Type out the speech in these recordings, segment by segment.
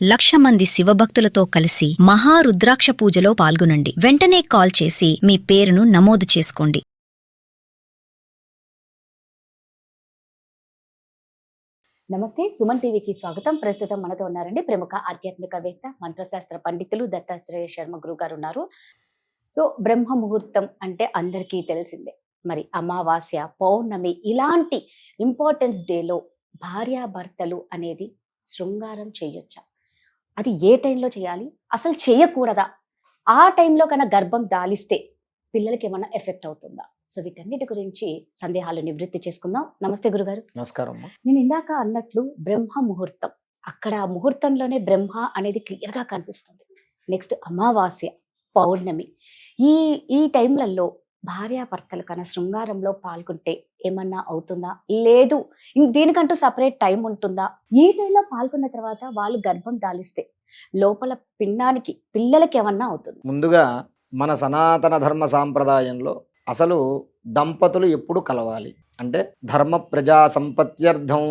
1,00,000 మంది శివభక్తులతో కలిసి మహారుద్రాక్ష పూజలో పాల్గొనండి. వెంటనే కాల్ చేసి మీ పేరును నమోదు చేసుకోండి. నమస్తే, సుమన్ టీవీకి స్వాగతం. ప్రస్తుతం మనతో ఉన్నారండి ప్రముఖ ఆధ్యాత్మికవేత్త, మంత్రశాస్త్ర పండితులు దత్తాత్రేయ శర్మ గురువు గారు ఉన్నారు. సో బ్రహ్మ ముహూర్తం అంటే అందరికీ తెలిసిందే. మరి అమావాస్య, పౌర్ణమి ఇలాంటి ఇంపార్టెన్స్ డేలో భార్యాభర్తలు అనేది శృంగారం చేయొచ్చా? అది ఏ టైంలో చేయాలి, అసలు చేయకూడదా? ఆ టైంలో కన్నా గర్భం దాలిస్తే పిల్లలకి ఏమైనా ఎఫెక్ట్ అవుతుందా? సో వీటన్నిటి గురించి సందేహాలు నివృత్తి చేసుకుందాం. నమస్తే గురుగారు. నమస్కారం. నేను ఇందాక అన్నట్లు బ్రహ్మ ముహూర్తం, అక్కడ ముహూర్తంలోనే బ్రహ్మ అనేది క్లియర్గా కనిపిస్తుంది. నెక్స్ట్ అమావాస్య, పౌర్ణమి, ఈ ఈ టైంలలో భార్యాభర్తల కన్నా శృంగారంలో పాల్గొంటే ఏమన్నా అవుతుందా? లేదు దీనికంటూ సపరేట్ టైం ఉంటుందా? ఈ టైంలో పాల్గొన్న తర్వాత వాళ్ళు గర్భం దాలిస్తే లోపల పిండానికి పిల్లలకి ఏమన్నా అవుతుంది? ముందుగా మన సనాతన ధర్మ సాంప్రదాయంలో అసలు దంపతులు ఎప్పుడు కలవాలి అంటే ధర్మ ప్రజా సంపత్త్యర్థం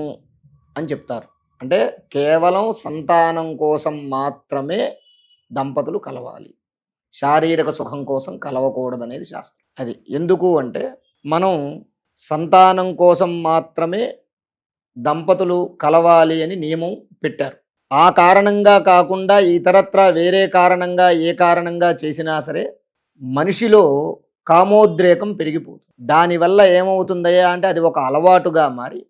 అని చెప్తారు. అంటే కేవలం సంతానం కోసం మాత్రమే దంపతులు కలవాలి, శారీరక సుఖం కోసం కలవకూడదనేది శాస్త్రం. అది ఎందుకు అంటే మనం సంతానం కోసం మాత్రమే దంపతులు కలవాలి అని నియమం పెట్టారు. ఆ కారణంగా కాకుండా ఇతరత్ర వేరే కారణంగా ఏ కారణంగా చేసినా సరే మనిషిలో కామోద్రేకం పెరిగిపోతుంది. దానివల్ల ఏమవుతుందయ్యా అంటే అది ఒక అలవాటుగా మారి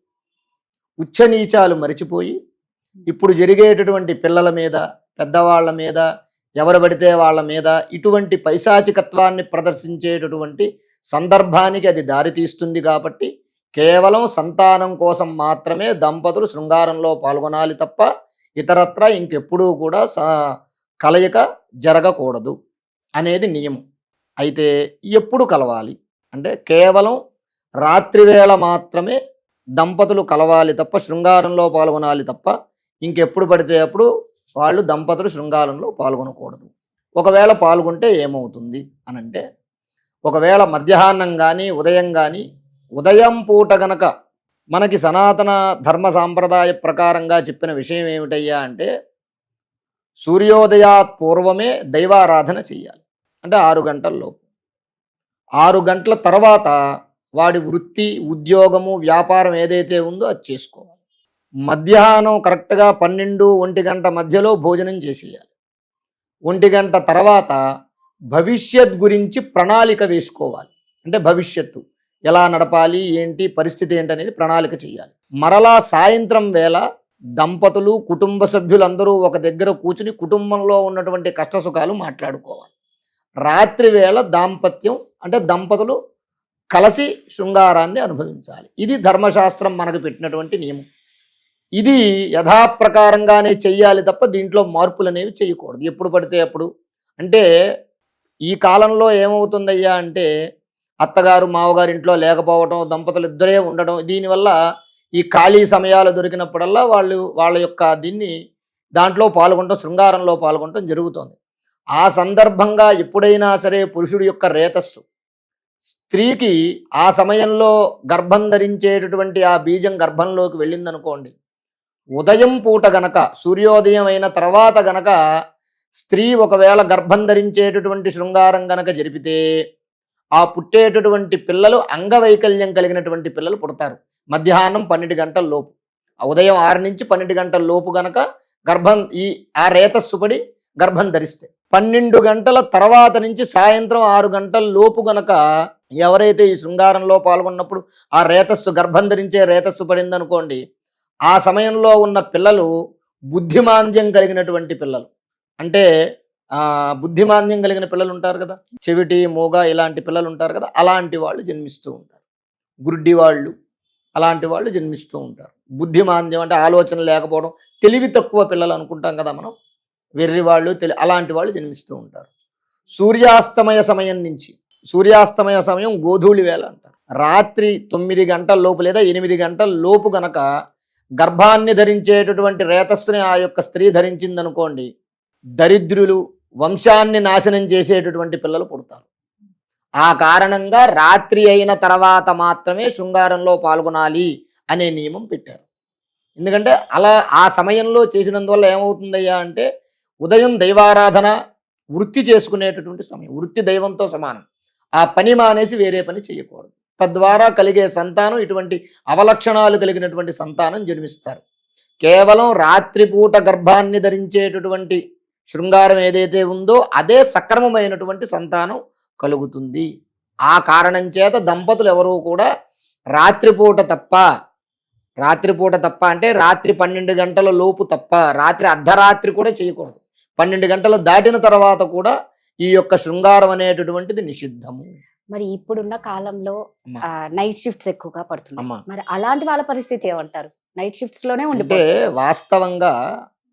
ఉచ్చనీచాలు మరిచిపోయి ఇప్పుడు జరిగేటటువంటి పిల్లల మీద, పెద్దవాళ్ళ మీద, ఎవరు పడితే వాళ్ళ మీద ఇటువంటి పైశాచికత్వాన్ని ప్రదర్శించేటటువంటి సందర్భానికి అది దారితీస్తుంది. కాబట్టి కేవలం సంతానం కోసం మాత్రమే దంపతులు శృంగారంలో పాల్గొనాలి తప్ప ఇతరత్ర ఇంకెప్పుడూ కూడా కలయిక జరగకూడదు అనేది నియమం. అయితే ఎప్పుడు కలవాలి అంటే కేవలం రాత్రివేళ మాత్రమే దంపతులు కలవాలి తప్ప శృంగారంలో పాల్గొనాలి తప్ప ఇంకెప్పుడు పడితే అప్పుడు వాళ్ళు దంపతులు శృంగారంలో పాల్గొనకూడదు. ఒకవేళ పాల్గొంటే ఏమవుతుంది అనంటే ఒకవేళ మధ్యాహ్నం కానీ ఉదయం కానీ, ఉదయం పూట గనక మనకి సనాతన ధర్మ సాంప్రదాయ ప్రకారంగా చెప్పిన విషయం ఏమిటయ్యా అంటే సూర్యోదయాత్ పూర్వమే దైవారాధన చెయ్యాలి. అంటే 6 గంటల్లోపు. 6 గంటల తర్వాత వాడి వృత్తి, ఉద్యోగము, వ్యాపారం ఏదైతే ఉందో అది చేసుకోవాలి. మధ్యాహ్నం కరెక్ట్గా 12-1 గంట మధ్యలో భోజనం చేసేయాలి. 1 గంట తర్వాత భవిష్యత్ గురించి ప్రణాళిక వేసుకోవాలి. అంటే భవిష్యత్తు ఎలా నడపాలి, ఏంటి పరిస్థితి ఏంటనేది ప్రణాళిక చేయాలి. మరలా సాయంత్రం వేళ దంపతులు, కుటుంబ సభ్యులందరూ ఒక దగ్గర కూర్చుని కుటుంబంలో ఉన్నటువంటి కష్టసుఖాలు మాట్లాడుకోవాలి. రాత్రి వేళ దాంపత్యం అంటే దంపతులు కలిసి శృంగారాన్ని అనుభవించాలి. ఇది ధర్మశాస్త్రం మనకు పెట్టినటువంటి నియమం. ఇది యథాప్రకారంగానే చెయ్యాలి తప్ప దీంట్లో మార్పులు అనేవి చేయకూడదు ఎప్పుడు పడితే అప్పుడు. అంటే ఈ కాలంలో ఏమవుతుందయ్యా అంటే అత్తగారు మావగారు ఇంట్లో లేకపోవడం, దంపతులు ఇద్దరే ఉండడం, దీనివల్ల ఈ ఖాళీ సమయాలు దొరికినప్పుడల్లా వాళ్ళ యొక్క దాంట్లో పాల్గొనడం, శృంగారంలో పాల్గొనడం జరుగుతుంది. ఆ సందర్భంగా ఎప్పుడైనా సరే పురుషుడి యొక్క రేతస్సు స్త్రీకి ఆ సమయంలో గర్భం ధరించేటటువంటి ఆ బీజం గర్భంలోకి వెళ్ళిందనుకోండి, ఉదయం పూట గనక సూర్యోదయం అయిన తర్వాత గనక స్త్రీ ఒకవేళ గర్భం ధరించేటటువంటి శృంగారం గనక జరిపితే ఆ పుట్టేటటువంటి పిల్లలు అంగవైకల్యం కలిగినటువంటి పిల్లలు పుడతారు. మధ్యాహ్నం 12 గంటల లోపు, ఉదయం 6 నుంచి 12 గంటల లోపు గనక గర్భం ఆ రేతస్సు పడి గర్భం ధరిస్తే, 12 గంటల తర్వాత నుంచి సాయంత్రం 6 గంటల లోపు గనక ఎవరైతే ఈ శృంగారంలో పాల్గొన్నప్పుడు ఆ రేతస్సు గర్భం ధరించే రేతస్సు పడిందనుకోండి, ఆ సమయంలో ఉన్న పిల్లలు బుద్ధిమాంద్యం కలిగినటువంటి పిల్లలు. అంటే బుద్ధిమాంద్యం కలిగిన పిల్లలు ఉంటారు కదా, చెవిటి, మూగ ఇలాంటి పిల్లలు ఉంటారు కదా, అలాంటి వాళ్ళు జన్మిస్తూ ఉంటారు. గుడ్డి వాళ్ళు అలాంటి వాళ్ళు జన్మిస్తూ ఉంటారు. బుద్ధిమాంద్యం అంటే ఆలోచన లేకపోవడం, తెలివి తక్కువ పిల్లలు అనుకుంటాం కదా మనం, వెర్రి వాళ్ళు, అలాంటి వాళ్ళు జన్మిస్తూ ఉంటారు. సూర్యాస్తమయ సమయం నుంచి, సూర్యాస్తమయ సమయం గోధూళి వేళ అంటారు, రాత్రి 9 గంటల లోపు లేదా 8 గంటల లోపు గనక గర్భాన్ని ధరించేటటువంటి రేతస్సుని ఆ యొక్క స్త్రీ ధరించిందనుకోండి, దరిద్రులు, వంశాన్ని నాశనం చేసేటటువంటి పిల్లలు పుడతారు. ఆ కారణంగా రాత్రి అయిన తర్వాత మాత్రమే శృంగారంలో పాల్గొనాలి అనే నియమం పెట్టారు. ఎందుకంటే అలా ఆ సమయంలో చేసినందువల్ల ఏమవుతుందయ్యా అంటే ఉదయం దైవారాధన వృత్తి చేసుకునేటటువంటి సమయం, వృత్తి దైవంతో సమానం. ఆ పని మానేసి వేరే పని చేయకూడదు. తద్వారా కలిగే సంతానం ఇటువంటి అవలక్షణాలు కలిగినటువంటి సంతానం జన్మిస్తారు. కేవలం రాత్రిపూట గర్భాన్ని ధరించేటటువంటి శృంగారం ఏదైతే ఉందో అదే సక్రమమైనటువంటి సంతానం కలుగుతుంది. ఆ కారణం చేత దంపతులు ఎవరూ కూడా రాత్రిపూట తప్ప అంటే రాత్రి 12 గంటల లోపు తప్ప, రాత్రి అర్ధరాత్రి కూడా చేయకూడదు. 12 గంటలు దాటిన తర్వాత కూడా ఈ యొక్క శృంగారం అనేటటువంటిది నిషిద్ధము. మరి ఇప్పుడున్న కాలంలో అమ్మా. నైట్ షిఫ్ట్స్ ఎక్కువగా పడుతున్నాయి. అమ్మా. మరి అలాంటి వాళ్ళ పరిస్థితి ఏమంటారు? నైట్ షిఫ్ట్స్ లోనే అంటే ఉండిపోతారు. వాస్తవంగా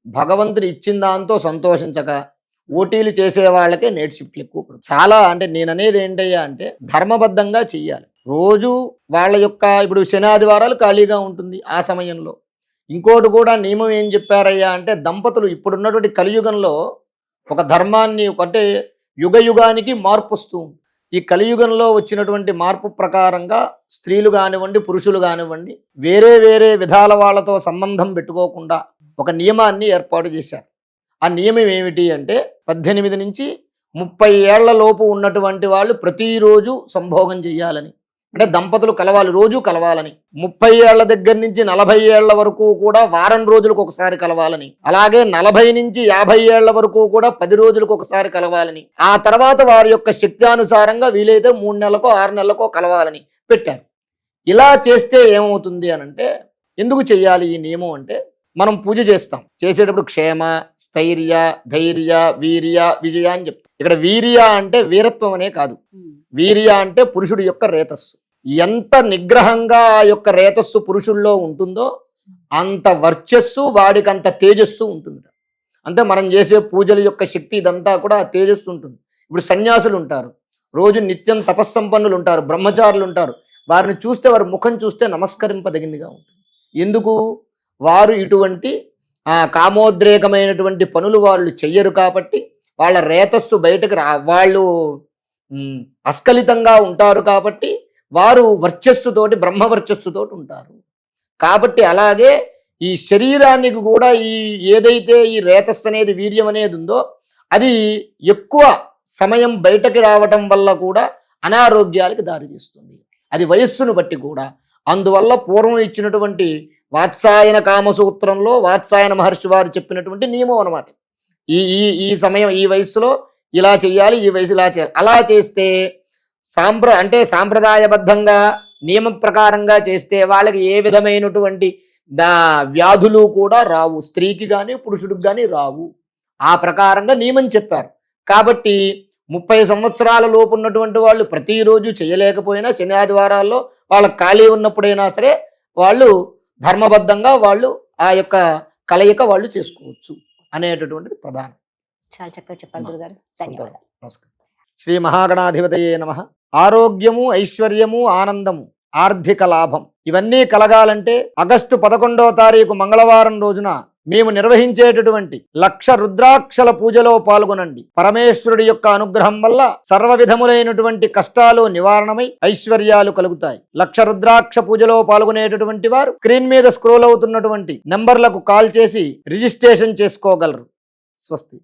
భగవంతుడు ఇచ్చిన దాంతో సంతోషించక ఓటీలు చేసే వాళ్ళకే నైట్ షిఫ్ట్లు ఎక్కువ పడుతుంది. చాలా అంటే నేను అనేది ఏంటయ్యా అంటే ధర్మబద్ధంగా చెయ్యాలి. రోజు వాళ్ళ యొక్క ఇప్పుడు శనాదివారాలు ఖాళీగా ఉంటుంది ఆ సమయంలో. ఇంకోటి కూడా నియమం ఏం చెప్పారయ్యా అంటే దంపతులు ఇప్పుడున్నటువంటి కలియుగంలో ఒక ధర్మాన్ని అంటే యుగ యుగానికి మార్పు వస్తూ ఉంది. ఈ కలియుగంలో వచ్చినటువంటి మార్పు ప్రకారంగా స్త్రీలు కానివ్వండి పురుషులు కానివ్వండి వేరే వేరే విధాల వాళ్ళతో సంబంధం పెట్టుకోకుండా ఒక నియమాన్ని ఏర్పాటు చేశారు. ఆ నియమం ఏమిటి అంటే 18 నుంచి 30 ఏళ్ల లోపు ఉన్నటువంటి వాళ్ళు ప్రతిరోజు సంభోగం చేయాలని, అంటే దంపతులు కలవాలి, రోజు కలవాలని. 30 ఏళ్ల దగ్గర నుంచి 40 ఏళ్ల వరకు కూడా వారం రోజులకు ఒకసారి కలవాలని, అలాగే 40 నుంచి 50 ఏళ్ల వరకు కూడా 10 రోజులకు ఒకసారి కలవాలని, ఆ తర్వాత వారి యొక్క శక్త్యానుసారంగా వీలైతే 3 నెలలకో 6 నెలలకో కలవాలని పెట్టారు. ఇలా చేస్తే ఏమవుతుంది అనంటే, ఎందుకు చెయ్యాలి ఈ నియమం అంటే, మనం పూజ చేస్తాం, చేసేటప్పుడు క్షేమ స్థైర్య ధైర్య వీర్య విజయ అని చెప్తాం. ఇక్కడ వీర్య అంటే వీరత్వం అనే కాదు, వీర్య అంటే పురుషుడి యొక్క రేతస్సు. ఎంత నిగ్రహంగా ఆ యొక్క రేతస్సు పురుషుల్లో ఉంటుందో అంత వర్చస్సు వాడికి అంత తేజస్సు ఉంటుంది. అంటే మనం చేసే పూజల యొక్క శక్తి ఇదంతా కూడా ఆ తేజస్సు ఉంటుంది. ఇప్పుడు సన్యాసులు ఉంటారు, రోజు నిత్యం తపస్సంపన్నులు ఉంటారు, బ్రహ్మచారులు ఉంటారు. వారిని చూస్తే వారి ముఖం చూస్తే నమస్కరింపదగినగా ఉంటుంది. ఎందుకు? వారు ఇటువంటి కామోద్రేకమైనటువంటి పనులు వాళ్ళు చెయ్యరు కాబట్టి వాళ్ళ రేతస్సు బయటకు వాళ్ళు అస్కలితంగా ఉంటారు కాబట్టి వారు వర్చస్సుతోటి బ్రహ్మవర్చస్సుతోటి ఉంటారు. కాబట్టి అలాగే ఈ శరీరానికి కూడా ఏదైతే ఈ రేతస్సు అనేది వీర్యం అనేది ఉందో అది ఎక్కువ సమయం బయటకు రావటం వల్ల కూడా అనారోగ్యాలకు దారితీస్తుంది. అది వయస్సును బట్టి కూడా. అందువల్ల పూర్వం ఇచ్చినటువంటి వాత్సాయన కామసూత్రంలో వాత్సాయన మహర్షి వారు చెప్పినటువంటి నియమం అనమాట. ఈ సమయం ఈ వయస్సులో ఇలా చెయ్యాలి, ఈ వయసు ఇలా చేయాలి. అలా చేస్తే అంటే సాంప్రదాయబద్ధంగా నియమ ప్రకారంగా చేస్తే వాళ్ళకి ఏ విధమైనటువంటి వ్యాధులు కూడా రావు, స్త్రీకి కానీ పురుషుడికి కానీ రావు. ఆ ప్రకారంగా నియమం చెప్పారు. కాబట్టి 30 సంవత్సరాల లోపు ఉన్నటువంటి వాళ్ళు ప్రతిరోజు చేయలేకపోయినా శని ఆదివారాల్లో వాళ్ళకి ఖాళీ ఉన్నప్పుడైనా సరే వాళ్ళు ధర్మబద్ధంగా వాళ్ళు ఆ యొక్క కలయిక వాళ్ళు చేసుకోవచ్చు అనేటటువంటిది ప్రధానం. చాలా చక్కగా చెప్పారు గురుగారు. ధన్యవాదాలు. నమస్కారం. శ్రీ మహాగణాధిపతయే నమః. ఆరోగ్యము, ఐశ్వర్యము, ఆనందము, ఆర్థిక లాభం ఇవన్నీ కలగాలంటే ఆగస్టు 11వ తారీఖు మంగళవారం రోజున మేము నిర్వహించేటటువంటి 1,00,000 రుద్రాక్షల పూజలో పాల్గొనండి. పరమేశ్వరుడి యొక్క అనుగ్రహం వల్ల సర్వ విధములైనటువంటి కష్టాలు నివారణమై ఐశ్వర్యాలు కలుగుతాయి. 1,00,000 రుద్రాక్ష పూజలో పాల్గొనేటటువంటి వారు స్క్రీన్ మీద స్క్రోల్ అవుతున్నటువంటి నంబర్లకు కాల్ చేసి రిజిస్ట్రేషన్ చేసుకోగలరు. స్వస్తి.